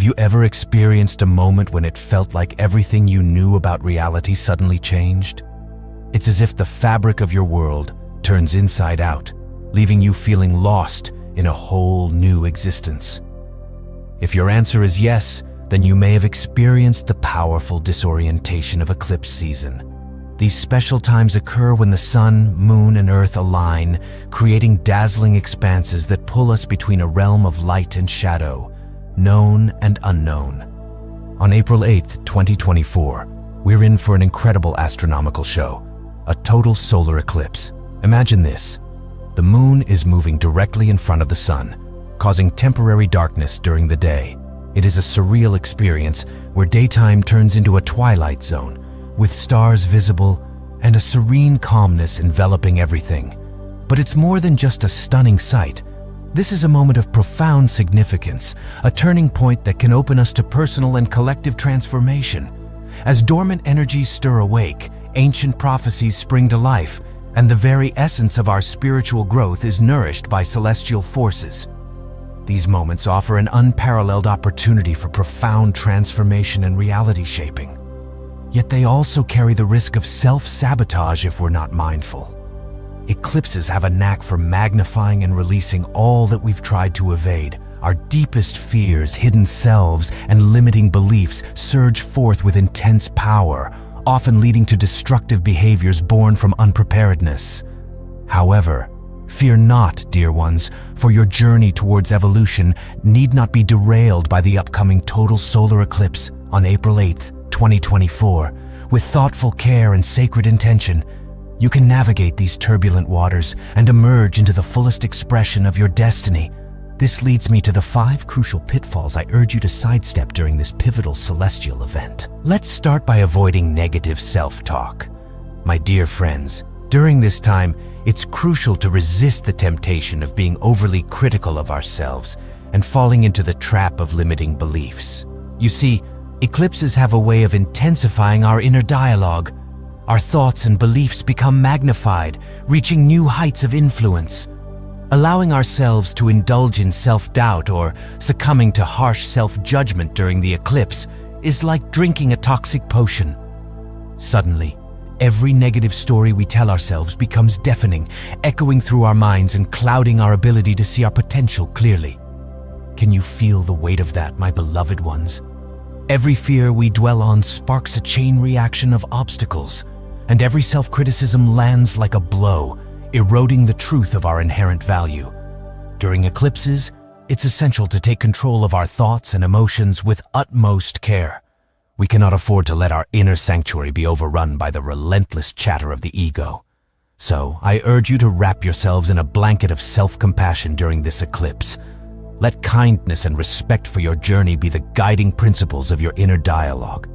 Have you ever experienced a moment when it felt like everything you knew about reality suddenly changed? It's as if the fabric of your world turns inside out, leaving you feeling lost in a whole new existence. If your answer is yes, then you may have experienced the powerful disorientation of eclipse season. These special times occur when the sun, moon, and earth align, creating dazzling expanses that pull us between a realm of light and shadow, known and unknown. On April 8th, 2024, we're in for an incredible astronomical show, a total solar eclipse. Imagine this. The moon is moving directly in front of the sun, causing temporary darkness during the day. It is a surreal experience where daytime turns into a twilight zone, with stars visible and a serene calmness enveloping everything. But it's more than just a stunning sight. This is a moment of profound significance, a turning point that can open us to personal and collective transformation. As dormant energies stir awake, ancient prophecies spring to life, and the very essence of our spiritual growth is nourished by celestial forces. These moments offer an unparalleled opportunity for profound transformation and reality shaping. Yet they also carry the risk of self-sabotage if we're not mindful. Eclipses have a knack for magnifying and releasing all that we've tried to evade. Our deepest fears, hidden selves, and limiting beliefs surge forth with intense power, often leading to destructive behaviors born from unpreparedness. However, fear not, dear ones, for your journey towards evolution need not be derailed by the upcoming total solar eclipse on April 8th, 2024. With thoughtful care and sacred intention, you can navigate these turbulent waters and emerge into the fullest expression of your destiny. This leads me to the 5 crucial pitfalls I urge you to sidestep during this pivotal celestial event. Let's start by avoiding negative self-talk. My dear friends, during this time, it's crucial to resist the temptation of being overly critical of ourselves and falling into the trap of limiting beliefs. You see, eclipses have a way of intensifying our inner dialogue. Our thoughts and beliefs become magnified, reaching new heights of influence. Allowing ourselves to indulge in self-doubt or succumbing to harsh self-judgment during the eclipse is like drinking a toxic potion. Suddenly, every negative story we tell ourselves becomes deafening, echoing through our minds and clouding our ability to see our potential clearly. Can you feel the weight of that, my beloved ones? Every fear we dwell on sparks a chain reaction of obstacles, and every self-criticism lands like a blow, eroding the truth of our inherent value. During eclipses, it's essential to take control of our thoughts and emotions with utmost care. We cannot afford to let our inner sanctuary be overrun by the relentless chatter of the ego. So, I urge you to wrap yourselves in a blanket of self-compassion during this eclipse. Let kindness and respect for your journey be the guiding principles of your inner dialogue.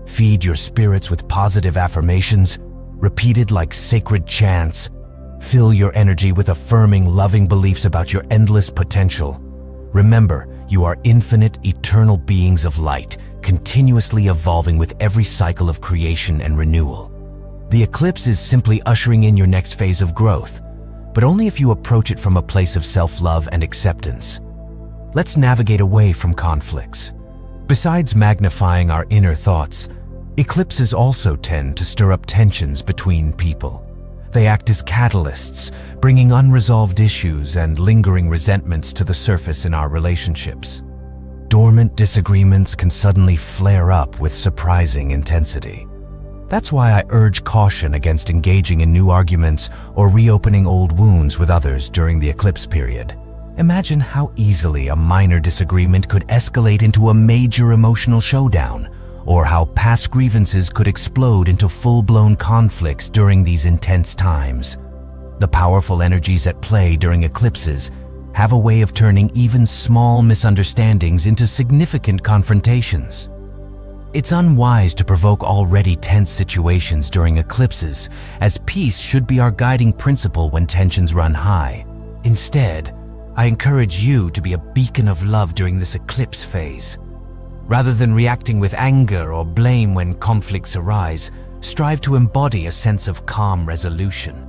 Feed your spirits with positive affirmations, repeated like sacred chants. Fill your energy with affirming, loving beliefs about your endless potential. Remember, you are infinite, eternal beings of light, continuously evolving with every cycle of creation and renewal. The eclipse is simply ushering in your next phase of growth, but only if you approach it from a place of self-love and acceptance. Let's navigate away from conflicts. Besides magnifying our inner thoughts, eclipses also tend to stir up tensions between people. They act as catalysts, bringing unresolved issues and lingering resentments to the surface in our relationships. Dormant disagreements can suddenly flare up with surprising intensity. That's why I urge caution against engaging in new arguments or reopening old wounds with others during the eclipse period. Imagine how easily a minor disagreement could escalate into a major emotional showdown, or how past grievances could explode into full-blown conflicts during these intense times. The powerful energies at play during eclipses have a way of turning even small misunderstandings into significant confrontations. It's unwise to provoke already tense situations during eclipses, as peace should be our guiding principle when tensions run high. Instead, I encourage you to be a beacon of love during this eclipse phase. Rather than reacting with anger or blame when conflicts arise, strive to embody a sense of calm resolution.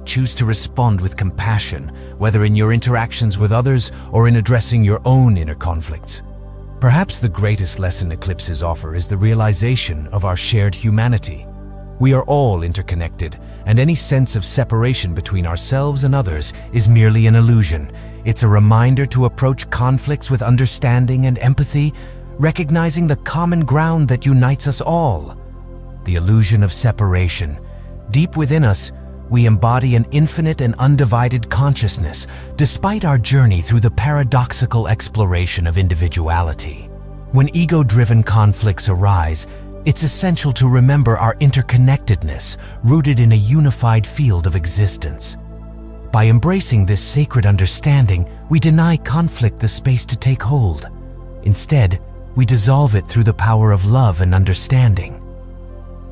Choose to respond with compassion, whether in your interactions with others or in addressing your own inner conflicts. Perhaps the greatest lesson eclipses offer is the realization of our shared humanity. We are all interconnected, and any sense of separation between ourselves and others is merely an illusion. It's a reminder to approach conflicts with understanding and empathy, recognizing the common ground that unites us all. The illusion of separation. Deep within us, we embody an infinite and undivided consciousness, despite our journey through the paradoxical exploration of individuality. When ego-driven conflicts arise, it's essential to remember our interconnectedness, rooted in a unified field of existence. By embracing this sacred understanding, we deny conflict the space to take hold. Instead, we dissolve it through the power of love and understanding.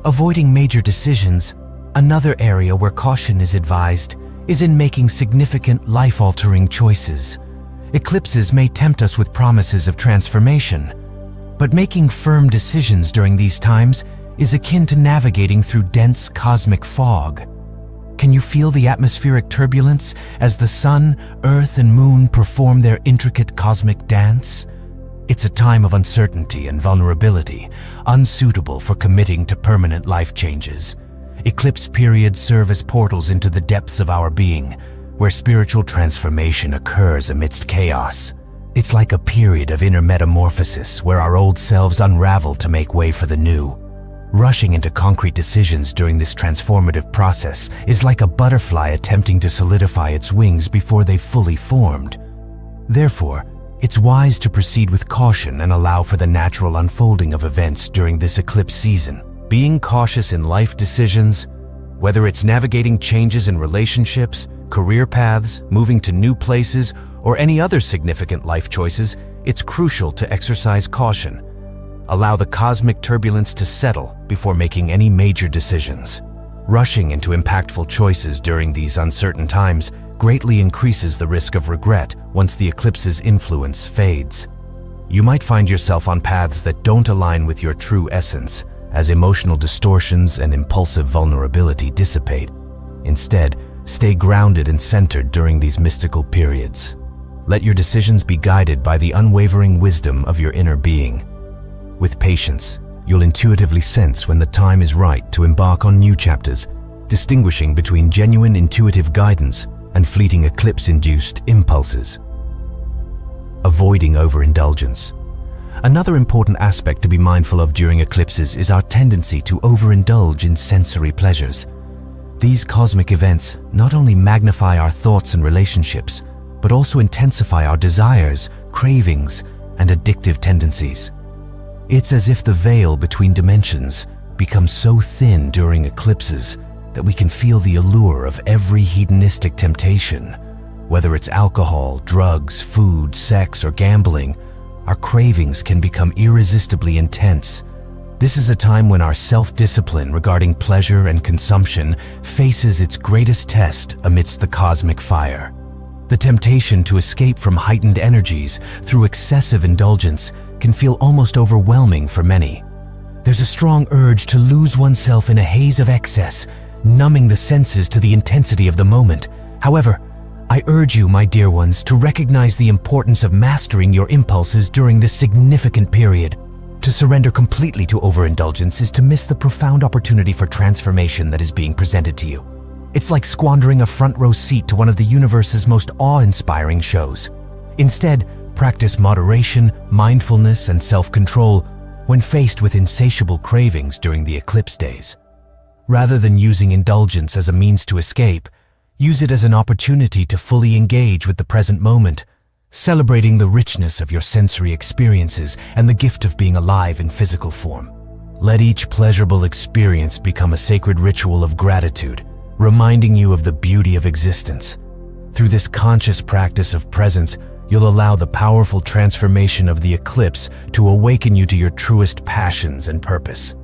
Avoiding major decisions. Another area where caution is advised is in making significant, life-altering choices. Eclipses may tempt us with promises of transformation, but making firm decisions during these times is akin to navigating through dense cosmic fog. Can you feel the atmospheric turbulence as the sun, earth, and moon perform their intricate cosmic dance? It's a time of uncertainty and vulnerability, unsuitable for committing to permanent life changes. Eclipse periods serve as portals into the depths of our being, where spiritual transformation occurs amidst chaos. It's like a period of inner metamorphosis where our old selves unravel to make way for the new. Rushing into concrete decisions during this transformative process is like a butterfly attempting to solidify its wings before they've fully formed. Therefore, it's wise to proceed with caution and allow for the natural unfolding of events during this eclipse season. Being cautious in life decisions, whether it's navigating changes in relationships, career paths, moving to new places, or any other significant life choices, it's crucial to exercise caution. Allow the cosmic turbulence to settle before making any major decisions. Rushing into impactful choices during these uncertain times greatly increases the risk of regret once the eclipse's influence fades. You might find yourself on paths that don't align with your true essence, as emotional distortions and impulsive vulnerability dissipate. Instead, stay grounded and centered during these mystical periods. Let your decisions be guided by the unwavering wisdom of your inner being. With patience, you'll intuitively sense when the time is right to embark on new chapters, distinguishing between genuine intuitive guidance and fleeting eclipse-induced impulses. Avoiding overindulgence. Another important aspect to be mindful of during eclipses is our tendency to overindulge in sensory pleasures. These cosmic events not only magnify our thoughts and relationships, but also intensify our desires, cravings, and addictive tendencies. It's as if the veil between dimensions becomes so thin during eclipses that we can feel the allure of every hedonistic temptation. Whether it's alcohol, drugs, food, sex, or gambling, our cravings can become irresistibly intense. This is a time when our self-discipline regarding pleasure and consumption faces its greatest test amidst the cosmic fire. The temptation to escape from heightened energies through excessive indulgence can feel almost overwhelming for many. There's a strong urge to lose oneself in a haze of excess, numbing the senses to the intensity of the moment. However, I urge you, my dear ones, to recognize the importance of mastering your impulses during this significant period. To surrender completely to overindulgence is to miss the profound opportunity for transformation that is being presented to you. It's like squandering a front row seat to one of the universe's most awe-inspiring shows. Instead, practice moderation, mindfulness, and self-control when faced with insatiable cravings during the eclipse days. Rather than using indulgence as a means to escape, use it as an opportunity to fully engage with the present moment, celebrating the richness of your sensory experiences and the gift of being alive in physical form. Let each pleasurable experience become a sacred ritual of gratitude, reminding you of the beauty of existence. Through this conscious practice of presence, you'll allow the powerful transformation of the eclipse to awaken you to your truest passions and purpose.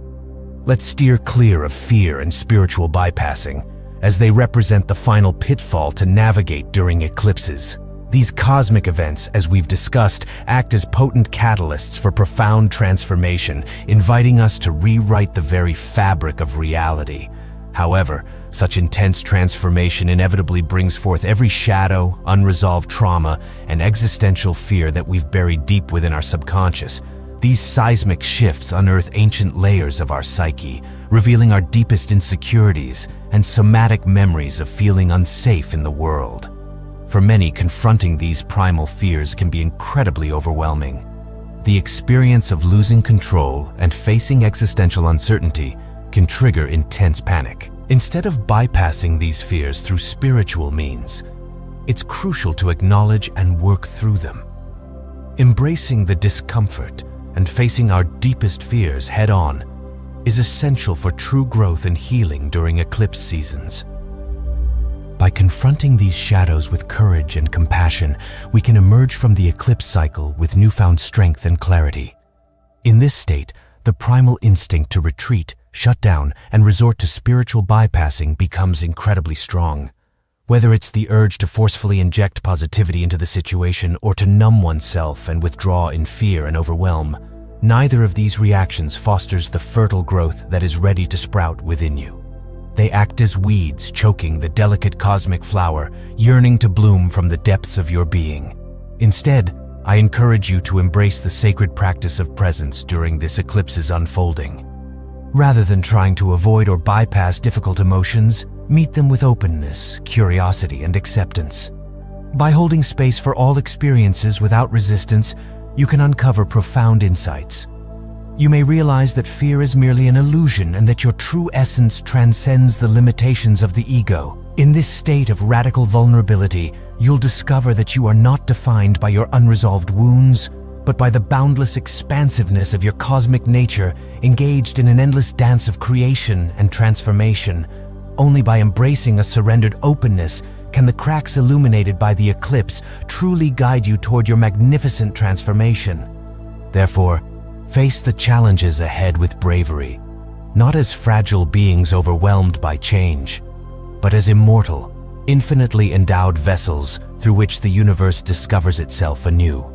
Let's steer clear of fear and spiritual bypassing, as they represent the final pitfall to navigate during eclipses. These cosmic events, as we've discussed, act as potent catalysts for profound transformation, inviting us to rewrite the very fabric of reality. However, Such intense transformation inevitably brings forth every shadow, unresolved trauma, and existential fear that we've buried deep within our subconscious. These seismic shifts unearth ancient layers of our psyche, revealing our deepest insecurities and somatic memories of feeling unsafe in the world. For many, confronting these primal fears can be incredibly overwhelming. The experience of losing control and facing existential uncertainty can trigger intense panic. Instead of bypassing these fears through spiritual means, it's crucial to acknowledge and work through them. Embracing the discomfort and facing our deepest fears head-on is essential for true growth and healing during eclipse seasons. By confronting these shadows with courage and compassion, we can emerge from the eclipse cycle with newfound strength and clarity. In this state, the primal instinct to retreat, shut down, and resort to spiritual bypassing becomes incredibly strong. Whether it's the urge to forcefully inject positivity into the situation or to numb oneself and withdraw in fear and overwhelm, neither of these reactions fosters the fertile growth that is ready to sprout within you. They act as weeds choking the delicate cosmic flower, yearning to bloom from the depths of your being. Instead, I encourage you to embrace the sacred practice of presence during this eclipse's unfolding. Rather than trying to avoid or bypass difficult emotions, meet them with openness, curiosity, and acceptance. By holding space for all experiences without resistance, you can uncover profound insights. You may realize that fear is merely an illusion and that your true essence transcends the limitations of the ego. In this state of radical vulnerability, you'll discover that you are not defined by your unresolved wounds, but by the boundless expansiveness of your cosmic nature, engaged in an endless dance of creation and transformation. Only by embracing a surrendered openness can the cracks illuminated by the eclipse truly guide you toward your magnificent transformation. Therefore, face the challenges ahead with bravery, not as fragile beings overwhelmed by change, but as immortal, infinitely endowed vessels through which the universe discovers itself anew.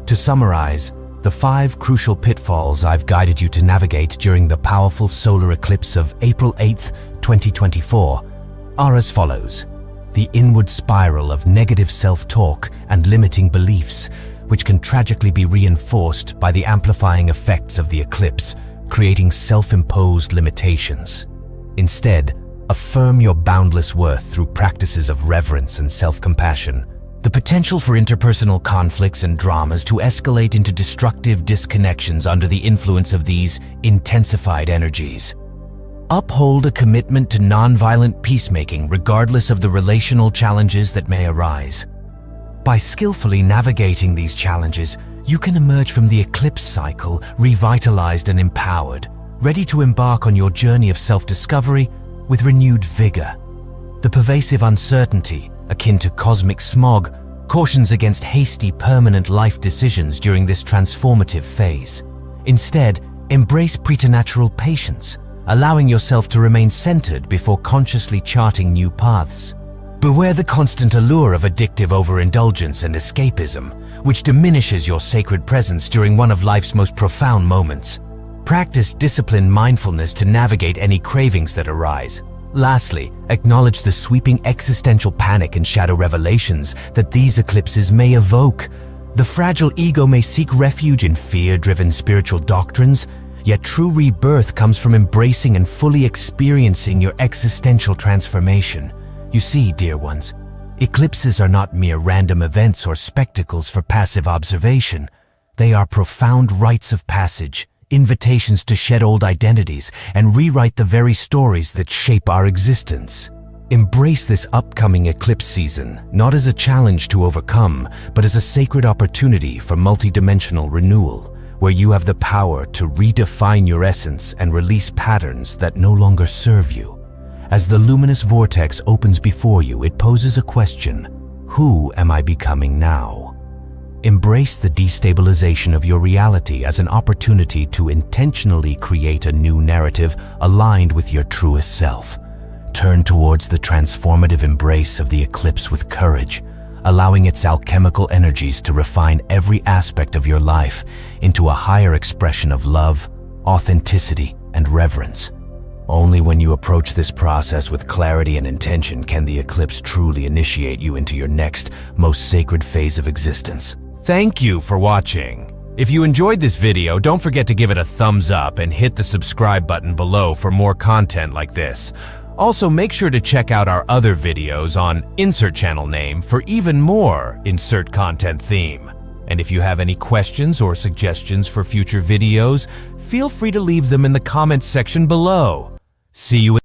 To summarize, the 5 crucial pitfalls I've guided you to navigate during the powerful solar eclipse of April 8th, 2024 are as follows. The inward spiral of negative self-talk and limiting beliefs, which can tragically be reinforced by the amplifying effects of the eclipse, creating self-imposed limitations. Instead, affirm your boundless worth through practices of reverence and self-compassion. The potential for interpersonal conflicts and dramas to escalate into destructive disconnections under the influence of these intensified energies. Uphold a commitment to nonviolent peacemaking regardless of the relational challenges that may arise. By skillfully navigating these challenges, you can emerge from the eclipse cycle revitalized and empowered, ready to embark on your journey of self-discovery with renewed vigor. The pervasive uncertainty, akin to cosmic smog, cautions against hasty, permanent life decisions during this transformative phase. Instead, embrace preternatural patience, allowing yourself to remain centered before consciously charting new paths. Beware the constant allure of addictive overindulgence and escapism, which diminishes your sacred presence during one of life's most profound moments. Practice disciplined mindfulness to navigate any cravings that arise. Lastly, acknowledge the sweeping existential panic and shadow revelations that these eclipses may evoke. The fragile ego may seek refuge in fear-driven spiritual doctrines, yet true rebirth comes from embracing and fully experiencing your existential transformation. You see, dear ones, eclipses are not mere random events or spectacles for passive observation. They are profound rites of passage, invitations to shed old identities and rewrite the very stories that shape our existence. Embrace this upcoming eclipse season, not as a challenge to overcome, but as a sacred opportunity for multidimensional renewal, where you have the power to redefine your essence and release patterns that no longer serve you. As the luminous vortex opens before you, it poses a question: who am I becoming now? Embrace the destabilization of your reality as an opportunity to intentionally create a new narrative aligned with your truest self. Turn towards the transformative embrace of the eclipse with courage, allowing its alchemical energies to refine every aspect of your life into a higher expression of love, authenticity, and reverence. Only when you approach this process with clarity and intention can the eclipse truly initiate you into your next, most sacred phase of existence. Thank you for watching. If you enjoyed this video, don't forget to give it a thumbs up and hit the subscribe button below for more content like this. Also, make sure to check out our other videos on Insert Channel Name for even more Insert Content theme. And if you have any questions or suggestions for future videos, feel free to leave them in the comments section below. See you